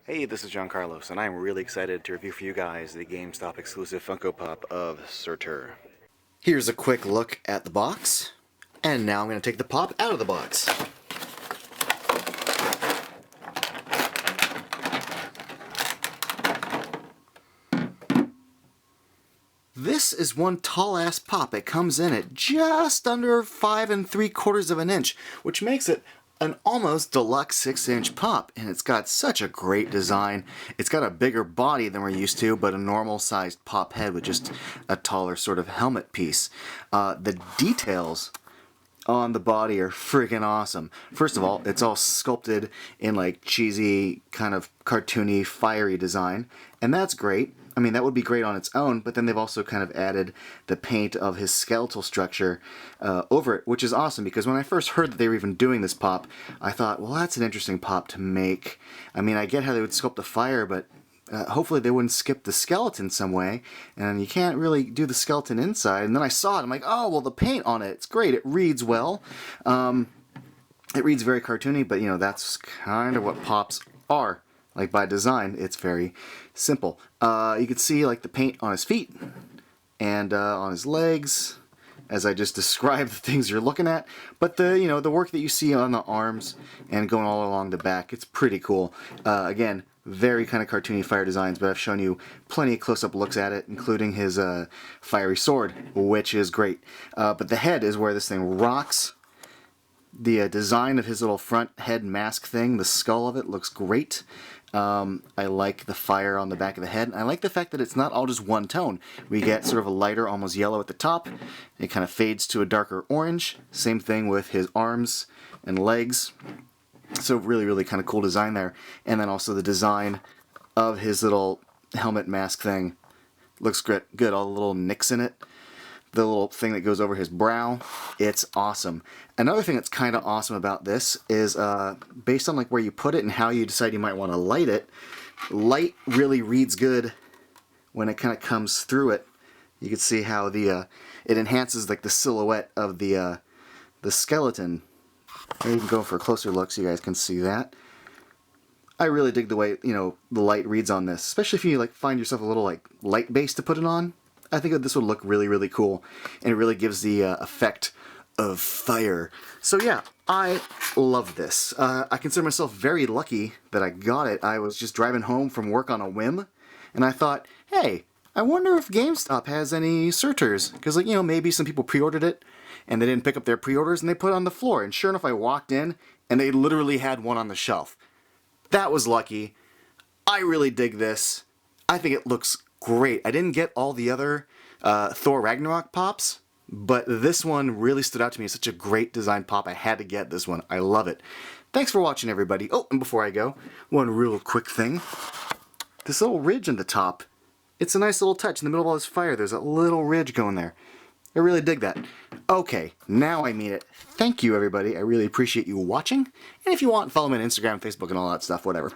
Hey, this is John Carlos, and I'm really excited to review for you guys the GameStop exclusive Funko Pop of Surtur. Here's a quick look at the box, and now I'm going to take the pop out of the box. This is one tall-ass pop. It comes in at just under 5 3/4 of an inch, which makes it an almost deluxe 6-inch pop, and it's got such a great design. It's got a bigger body than we're used to, but a normal-sized pop head with just a taller sort of helmet piece. The details on the body are freaking awesome. First of all, it's all sculpted in like cheesy, kind of cartoony, fiery design, and that's great. I mean, that would be great on its own, but then they've also kind of added the paint of his skeletal structure over it, which is awesome, because when I first heard that they were even doing this pop, I thought, well, that's an interesting pop to make. I mean, I get how they would sculpt the fire, but hopefully they wouldn't skip the skeleton some way, and you can't really do the skeleton inside. And then I saw it, I'm like, oh, well, the paint on it's great, it reads well. It reads very cartoony, but, you know, that's kind of what pops are. Like, by design, it's very simple. You can see, like, the paint on his feet and on his legs, as I just described the things you're looking at. But the work that you see on the arms and going all along the back, it's pretty cool. Again, very kind of cartoony fire designs, but I've shown you plenty of close-up looks at it, including his fiery sword, which is great. But the head is where this thing rocks. The design of his little front head mask thing, the skull of it, looks great. I like the fire on the back of the head. I like the fact that it's not all just one tone. We get sort of a lighter, almost yellow at the top. It kind of fades to a darker orange. Same thing with his arms and legs. So really, really kind of cool design there. And then also the design of his little helmet mask thing looks good. All the little nicks in it. The little thing that goes over his brow. It's awesome. Another thing that's kind of awesome about this is based on like where you put it and how you decide you might want to light it, light really reads good when it kind of comes through it. You can see how the it enhances like the silhouette of the skeleton. And you can go for a closer look so you guys can see that. I really dig the way, the light reads on this, especially if you like find yourself a little like light base to put it on. I think that this would look really, really cool, and it really gives the effect of fire. So yeah, I love this. I consider myself very lucky that I got it. I was just driving home from work on a whim, and I thought, hey, I wonder if GameStop has any Surturs, because maybe some people pre-ordered it, and they didn't pick up their pre-orders, and they put it on the floor. And sure enough, I walked in, and they literally had one on the shelf. That was lucky. I really dig this. I think it looks great. I didn't get all the other Thor Ragnarok pops, but this one really stood out to me. It's such a great design pop. I had to get this one. I love it. Thanks for watching, everybody. Oh, and before I go, one real quick thing. This little ridge in the top, it's a nice little touch. In the middle of all this fire, there's a little ridge going there. I really dig that. Okay, now I mean it. Thank you, everybody. I really appreciate you watching. And if you want, follow me on Instagram, Facebook, and all that stuff, whatever.